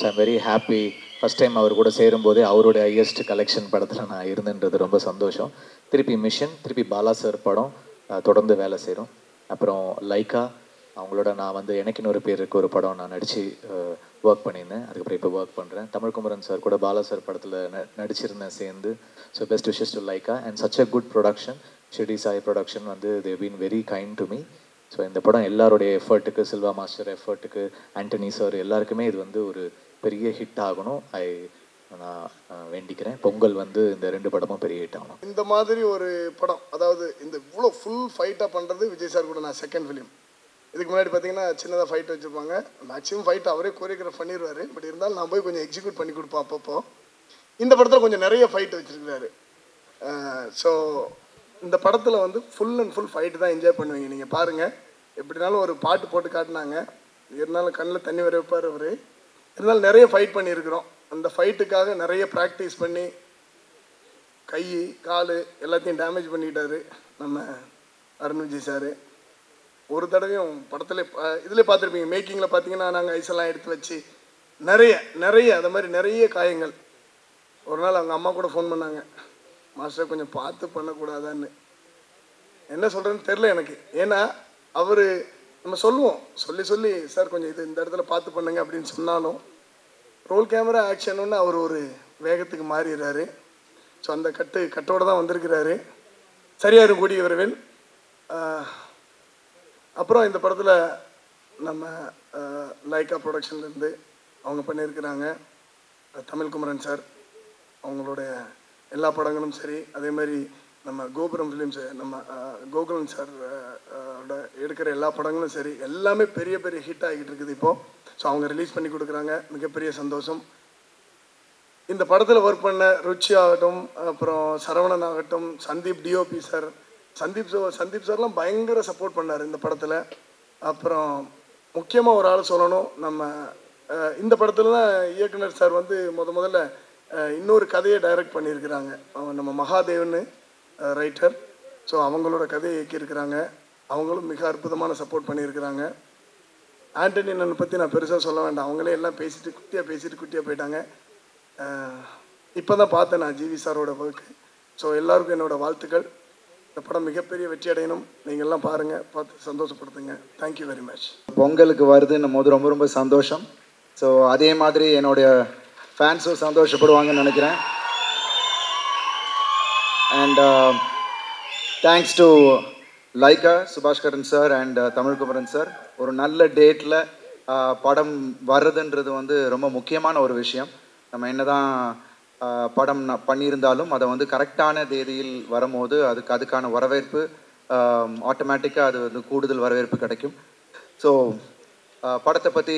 I'm very happy. First time அவர் கூட சேரும்போதே அவருடைய ஹையஸ்ட் கலெக்ஷன் படத்தில் நான் இருந்துன்றது ரொம்ப சந்தோஷம். திருப்பி மிஷன், திருப்பி பாலா சார் படம் தொடர்ந்து வேலை செய்கிறோம். அப்புறம் லைக்கா அவங்களோட நான் வந்து எனக்கு இன்னொரு பேர் இருக்க ஒரு படம் நான் நடித்து ஒர்க் பண்ணியிருந்தேன். அதுக்கப்புறம் இப்போ ஒர்க் பண்ணுறேன். தமிழ் குமரன் சார் கூட பாலா சார் படத்தில் நடிச்சிருந்தேன் சேர்ந்து. So best wishes to Lyca and such a good production. Shirdi Sai production வந்து they been very kind to me. So இந்த படம் எல்லாருடைய எஃபர்ட்டுக்கு, சில்வா மாஸ்டர் எஃபர்ட்டுக்கு, ஆண்டனி சார் எல்லாருக்குமே இது வந்து ஒரு பெரிய ஹிட் ஆகணும். நான் வேண்டிக்கிறேன். பொங்கல் வந்து இந்த 2 படமும் பெரிய ஹிட் ஆகணும். இந்த மாதிரி ஒரு படம், அதாவது இந்த இவ்வளோ ஃபுல் ஃபைட்டாக பண்ணுறது விஜய் சார் கூட நான் செகண்ட் ஃபிலிம். இதுக்கு முன்னாடி பார்த்தீங்கன்னா சின்னதாக ஃபைட் வச்சுருப்பாங்க. மேக்ஸிமம் ஃபைட் அவரே கோரியோகிராஃப் பண்ணிடுவார். பட் இருந்தாலும் நான் போய் கொஞ்சம் எக்ஸிக்யூட் பண்ணி கொடுப்பேன் அப்பப்போ. இந்த படத்தில் கொஞ்சம் நிறைய ஃபைட் வச்சுருக்கிறாரு. ஸோ இந்த படத்தில் வந்து ஃபுல் அண்ட் ஃபுல் ஃபைட்டு தான் என்ஜாய் பண்ணுவீங்க. நீங்கள் பாருங்கள். எப்படினாலும் ஒரு பாட்டு போட்டு காட்டினாங்க. இருந்தாலும் கண்ணில் தண்ணி வர வைப்பார் அவர். இருந்தாலும் நிறைய ஃபைட் பண்ணியிருக்கிறோம். அந்த ஃபைட்டுக்காக நிறைய ப்ராக்டிஸ் பண்ணி கை கால் எல்லாத்தையும் டேமேஜ் பண்ணிட்டாரு நம்ம அருண் விஜய் சார். ஒரு தடவையும் படத்தில் இதில் பார்த்துருப்பீங்க, மேக்கிங்கில் பார்த்தீங்கன்னா நாங்கள் ஐஸெல்லாம் எடுத்து வச்சு நிறைய அது மாதிரி நிறைய காயங்கள். ஒரு நாள் அவங்க அம்மா கூட ஃபோன் பண்ணாங்க, மாஸ்டர் கொஞ்சம் பார்த்து பண்ணக்கூடாதான்னு. என்ன சொல்கிறேன்னு தெரில எனக்கு. ஏன்னா அவர் நம்ம சொல்லுவோம், சொல்லி சார் கொஞ்சம் இது இந்த இடத்துல பார்த்து பண்ணுங்க அப்படின்னு சொன்னாலும் ரோல் கேமரா ஆக்ஷன் ஒன்று அவர் ஒரு வேகத்துக்கு மாறிடுறாரு. ஸோ அந்த கட்டோடு தான் வந்திருக்கிறாரு. சரியாக இருக்கும் கூடிய விரைவில். அப்புறம் இந்த படத்தில் நம்ம லைக்கா ப்ரொடக்ஷன்லேருந்து அவங்க பண்ணியிருக்கிறாங்க. தமிழ் குமரன் சார் அவங்களுடைய எல்லா படங்களும் சரி, அதே மாதிரி நம்ம கோபுரம் ஃபிலிம்ஸ் நம்ம கோகுலன் சார் எடுக்கிற எல்லா படங்களும் சரி, எல்லாமே பெரிய பெரிய ஹிட் ஆகிட்டு இருக்குது இப்போது. ஸோ அவங்க ரிலீஸ் பண்ணி கொடுக்குறாங்க, மிகப்பெரிய சந்தோஷம். இந்த படத்தில் ஒர்க் பண்ண ருச்சி ஆகட்டும், அப்புறம் சரவணன் ஆகட்டும், சந்தீப் டிஓபி சார், சந்தீப் சார்லாம் பயங்கர சப்போர்ட் பண்ணார் இந்த படத்தில். அப்புறம் முக்கியமாக ஒரு ஆள் சொல்லணும், நம்ம இந்த படத்தில் தான் இயக்குனர் சார் வந்து முதல்ல இன்னொரு கதையை டைரக்ட் பண்ணியிருக்கிறாங்க. நம்ம மகாதேவன் ரைட்டர். ஸோ அவங்களோட கதையை இயக்கியிருக்கிறாங்க. அவங்களும் மிக அற்புதமான சப்போர்ட் பண்ணியிருக்கிறாங்க. ஆண்டனி அண்ணனை பற்றி நான் பெருசாக சொல்ல வேண்டாம், அவங்களே எல்லாம் குட்டியாக போயிட்டாங்க. இப்போ தான் பார்த்தேன் நான் ஜிவி சாரோட ஒர்க்கு. ஸோ எல்லாருக்கும் என்னோடய வாழ்த்துக்கள். இந்த படம் மிகப்பெரிய வெற்றி அடையணும். நீங்கள் எல்லாம் பாருங்கள், பார்த்து சந்தோஷப்படுத்துங்க. Thank you very much. பொங்கலுக்கு வருதுன்னு போது ரொம்ப ரொம்ப சந்தோஷம். ஸோ அதே மாதிரி என்னுடைய ஃபேன்ஸும் சந்தோஷப்படுவாங்கன்னு நினைக்கிறேன். And thanks to Lyca, Subaskaran sir and Tamil Kumaran sir. ஒரு நல்ல டேட்டில் படம் வர்றதுன்றது வந்து ரொம்ப முக்கியமான ஒரு விஷயம். நம்ம என்ன தான் படம் பண்ணியிருந்தாலும் அதை வந்து கரெக்டான தேதியில் வரும்போது அதுக்கான வரவேற்பு ஆட்டோமேட்டிக்காக அது வந்து கூடுதல் வரவேற்பு கிடைக்கும். ஸோ படத்தை பற்றி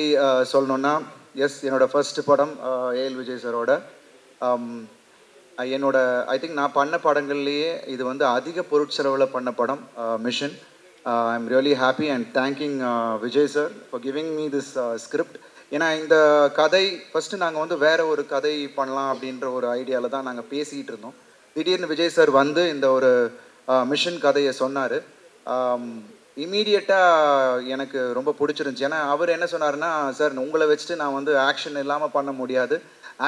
சொல்லணுன்னா, என்னோடய ஃபர்ஸ்ட் படம் ஏஎல் விஜய் சாரோட. ஐ திங்க் நான் பண்ண படங்கள்லேயே இது வந்து அதிக பொருட்செலவில் பண்ண படம் mission. I am really happy and thanking Vijay sir for giving me this script. ஏன்னா இந்த கதை ஃபஸ்ட்டு நாங்கள் வந்து வேறு ஒரு கதை பண்ணலாம் அப்படின்ற ஒரு ஐடியாவில் தான் நாங்கள் பேசிகிட்டு இருந்தோம். திடீர்னு விஜய் சார் வந்து இந்த ஒரு மிஷன் கதையை சொன்னார். இமீடியட்டாக எனக்கு ரொம்ப பிடிச்சிருந்துச்சி. ஏன்னா அவர் என்ன சொன்னார்னா, சார் உங்களை வச்சுட்டு நான் வந்து ஆக்ஷன் இல்லாமல் பண்ண முடியாது,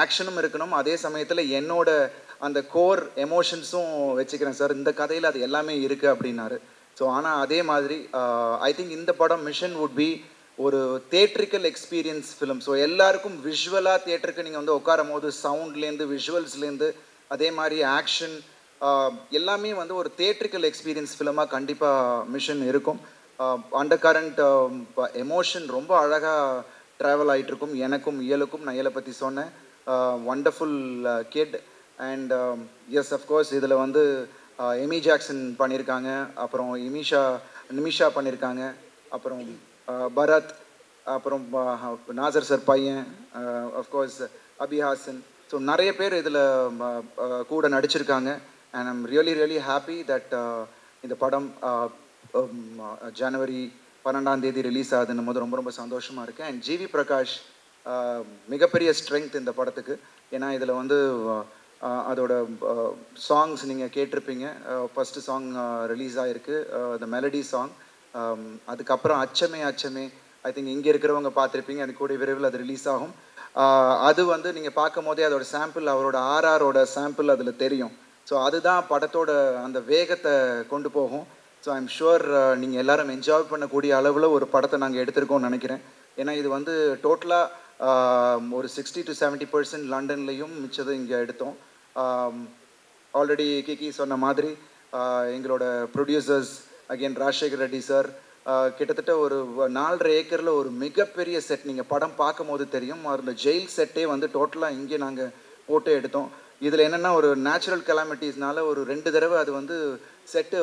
ஆக்ஷனும் இருக்கணும், அதே சமயத்தில் என்னோட அந்த கோர் எமோஷன்ஸும் வச்சுக்கிறேன் சார், இந்த கதையில் அது எல்லாமே இருக்குது அப்படின்னாரு. ஸோ ஆனால் அதே மாதிரி ஐ திங்க் இந்த படம் மிஷன் வுட் பி ஒரு தியேட்ரிக்கல் எக்ஸ்பீரியன்ஸ் ஃபிலிம். ஸோ எல்லாருக்கும் விஷுவலாக தியேட்டருக்கு நீங்கள் வந்து உட்காரும் போது சவுண்ட்லேருந்து விஷுவல்ஸ்லேருந்து அதே மாதிரி ஆக்ஷன் எல்லாமே வந்து ஒரு தியேட்ரிக்கல் எக்ஸ்பீரியன்ஸ் ஃபிலிமாக கண்டிப்பாக மிஷன் இருக்கும். அண்டர் கரண்ட் எமோஷன் ரொம்ப அழகாக ட்ராவல் ஆகிட்டுருக்கும். எனக்கும் இயலுக்கும், நான் இயலை பற்றி சொன்னேன், wonderful kid. And yes of course இதில் வந்து எமி ஜாக்சன் பண்ணியிருக்காங்க, அப்புறம் நிமிஷா பண்ணியிருக்காங்க, அப்புறம் பரத், அப்புறம் நாசர் சார் பையன், அஃப்கோர்ஸ் அபிஹாசன். ஸோ நிறைய பேர் இதில் கூட நடிச்சிருக்காங்க. And I'm really happy that இந்த படம் ஜனவரி 12 ரிலீஸ் ஆகுதுன்னும் போது ரொம்ப ரொம்ப சந்தோஷமாக இருக்குது. அண்ட் ஜிவி பிரகாஷ் மிகப்பெரிய ஸ்ட்ரென்த் இந்த படத்துக்கு. ஏன்னா இதில் வந்து அதோட சாங்ஸ் நீங்கள் கேட்டிருப்பீங்க. ஃபஸ்ட்டு சாங் ரிலீஸ் ஆகிருக்கு, த மெலடி சாங். அதுக்கப்புறம் அச்சமே ஐ திங்க் இங்கே இருக்கிறவங்க பார்த்துருப்பீங்க, அது கூட விரைவில் அது ரிலீஸ் ஆகும். அது வந்து நீங்கள் பார்க்கும் போதே அதோட சாம்பிள், அவரோட ஆர்ஆரோட சாம்பிள் அதில் தெரியும். ஸோ அதுதான் படத்தோட அந்த வேகத்தை கொண்டு போகும். ஸோ ஐம் ஷுர் நீங்கள் எல்லாரும் என்ஜாய் பண்ணக்கூடிய அளவில் ஒரு படத்தை நாங்கள் எடுத்திருக்கோம்னு நினைக்கிறேன். ஏன்னா இது வந்து டோட்டலாக ஒரு 60 to 70% லண்டன்லேயும் மிச்சது இங்கே எடுத்தோம். ஆல்ரெடி கிகி சொன்ன மாதிரி எங்களோட producers again Rajasekhar Reddy sir கிட்டத்தட்ட ஒரு 4.5 ஏக்கரில் ஒரு மிகப்பெரிய செட், நீங்கள் படம் பார்க்கும் போது தெரியும். அந்த ஜெயில் செட்டே வந்து டோட்டலாக இங்கே நாங்கள் போட்டு எடுத்தோம். இதில் என்னென்னா ஒரு நேச்சுரல் கெலாமிட்டிஸ்னால ஒரு 2 தடவை அது வந்து செட்டு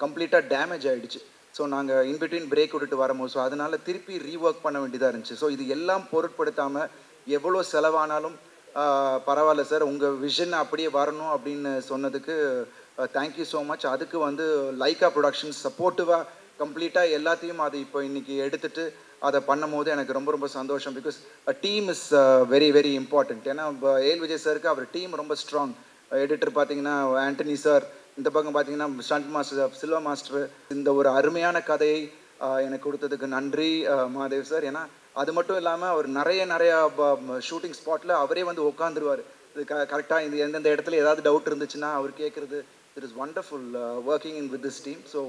கம்ப்ளீட்டாக டேமேஜ் ஆகிடுச்சு. ஸோ நாங்கள் இன்பிட்வீன் பிரேக் விட்டுட்டு வரும்போது ஸோ அதனால் திருப்பி ரீஒர்க் பண்ண வேண்டியதாக இருந்துச்சு. ஸோ இது எல்லாம் பொருட்படுத்தாமல் எவ்வளோ செலவானாலும் பரவாயில்ல சார், உங்கள் விஷன் அப்படியே வரணும் அப்படின்னு சொன்னதுக்கு தேங்க்யூ ஸோ மச். அதுக்கு வந்து லைக்கா ப்ரொடக்ஷன்ஸ் சப்போர்ட்டிவாக கம்ப்ளீட்டாக எல்லாத்தையும் அது இப்போ இன்றைக்கி எடுத்துகிட்டு அதை பண்ணும் போது எனக்கு ரொம்ப ரொம்ப சந்தோஷம். Because team is very very important. ஏன்னா ஏல் விஜய் சாருக்கு அவர் டீம் ரொம்ப ஸ்ட்ராங். எடிட்டர் பார்த்தீங்கன்னா ஆண்டனி சார், இந்த பக்கம் பார்த்தீங்கன்னா ஸ்டண்ட் மாஸ்டர் சில்வா மாஸ்டர். இந்த ஒரு அருமையான கதையை எனக்கு கொடுத்ததுக்கு நன்றி மாதேவ் சார். ஏன்னா அது மட்டும் இல்லாமல் அவர் நிறையா ஷூட்டிங் ஸ்பாட்டில் அவரே வந்து உட்காந்துருவார். இது கரெக்டாக இந்த எந்தெந்த இடத்துல ஏதாவது டவுட் இருந்துச்சுன்னா அவர் கேட்குறது. It is wonderful working in with this team. So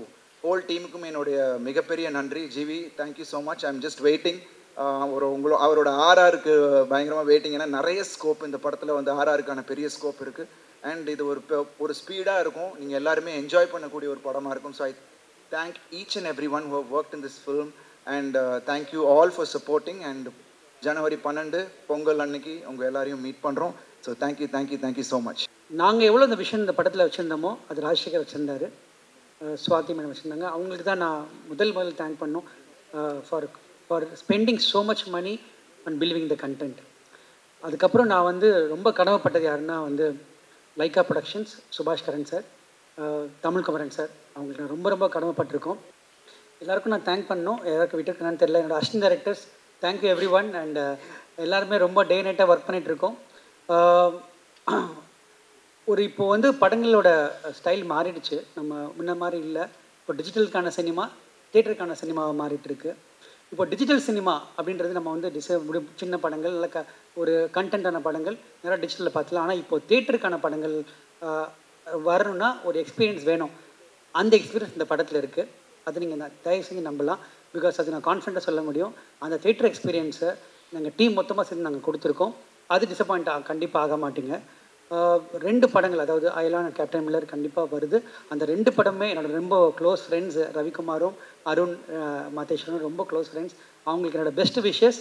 whole டீமுக்கும் என்னுடைய மிகப்பெரிய நன்றி. GV thank you so much. I am just waiting. அவரோட ஆர்ஆருக்கு பயங்கரமாக வெயிட்டிங். ஏன்னா நிறைய ஸ்கோப் இந்த படத்தில் வந்து ஆர்ஆருக்கான பெரிய ஸ்கோப் இருக்குது. அண்ட் இது ஒரு ஸ்பீடாக இருக்கும், நீங்கள் எல்லாருமே என்ஜாய் பண்ணக்கூடிய ஒரு படமாக இருக்கும். So I thank each and every one who have worked in this film and thank you all for supporting. And January 12 Pongal அன்னைக்கு உங்கள் எல்லாரையும் மீட் பண்ணுறோம். So thank you so much. நாங்கள் எவ்வளோ இந்த விஷயம் இந்த படத்தில் வச்சுருந்தோமோ அது ராஜசேகர் வச்சுருந்தாரு, சுவாதி மேடம் வச்சுருந்தாங்க. அவங்களுக்கு தான் நான் முதல் தேங்க் பண்ணோம் for spending so much money and believing the content. அதுக்கப்புறம் நான் வந்து ரொம்ப கடமைப்பட்டது யாருன்னா வந்து லைக்கா ப்ரொடக்ஷன்ஸ், சுபாஷ் கரன் சார், தமிழ் குமரன் சார், அவங்களுக்கு நான் ரொம்ப ரொம்ப கடமைப்பட்டிருக்கோம். எல்லாருக்கும் நான் தேங்க் பண்ணணும், யாருக்கு விட்டுருக்கேன்னு தெரியல. என்னோடய assistant directors thank you every one. And எல்லாருமே ரொம்ப டே நைட்டாக ஒர்க் பண்ணிகிட்ருக்கோம். இப்போ வந்து படங்களோட ஸ்டைல் மாறிடுச்சு, நம்ம முன்ன மாதிரி இல்லை. இப்போ டிஜிட்டலுக்கான சினிமா, தியேட்டருக்கான சினிமாவை மாறிட்டு இருக்கு. இப்போ டிஜிட்டல் சினிமா அப்படின்றது நம்ம வந்து சின்ன படங்கள் இல்லை ஒரு கண்டென்ட்டான படங்கள் நிறையா டிஜிட்டலில் பார்த்துலாம். ஆனால் இப்போ தியேட்டருக்கான படங்கள் வரணும்னா ஒரு எக்ஸ்பீரியன்ஸ் வேணும். அந்த எக்ஸ்பீரியன்ஸ் இந்த படத்தில் இருக்குது. அது நீங்கள் தயவு செஞ்சு நம்பலாம். பிகாஸ் அது நான் கான்ஃபிடண்ட்டாக சொல்ல முடியும். அந்த தியேட்டர் எக்ஸ்பீரியன்ஸை நாங்கள் டீம் மொத்தமாக சேர்ந்து நாங்கள் கொடுத்துருக்கோம். அது டிசப்பாயிண்ட் கண்டிப்பாக ஆக மாட்டீங்க. 2 படங்கள், அதாவது அயலான் அண்ட் கேப்டன் மில்லர் கண்டிப்பாக வருது. அந்த 2 படமே என்னோட ரொம்ப க்ளோஸ் ஃப்ரெண்ட்ஸ், ரவிக்குமாரும் அருண் மாதேஸ்வரனும் ரொம்ப க்ளோஸ் ஃப்ரெண்ட்ஸ். அவங்களுக்கு என்னோடய பெஸ்ட் விஷஸ்.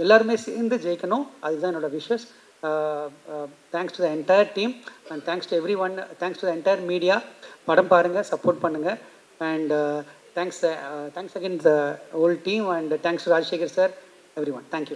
எல்லாருமே சேர்ந்து ஜெயிக்கணும், அதுதான் என்னோடய wishes. Thanks to the entire team and thanks to everyone. Thanks to the entire media. படம் பாருங்கள், சப்போர்ட் பண்ணுங்கள். And thanks again the whole team. And thanks to Rajasekhar sir, everyone. Thank you.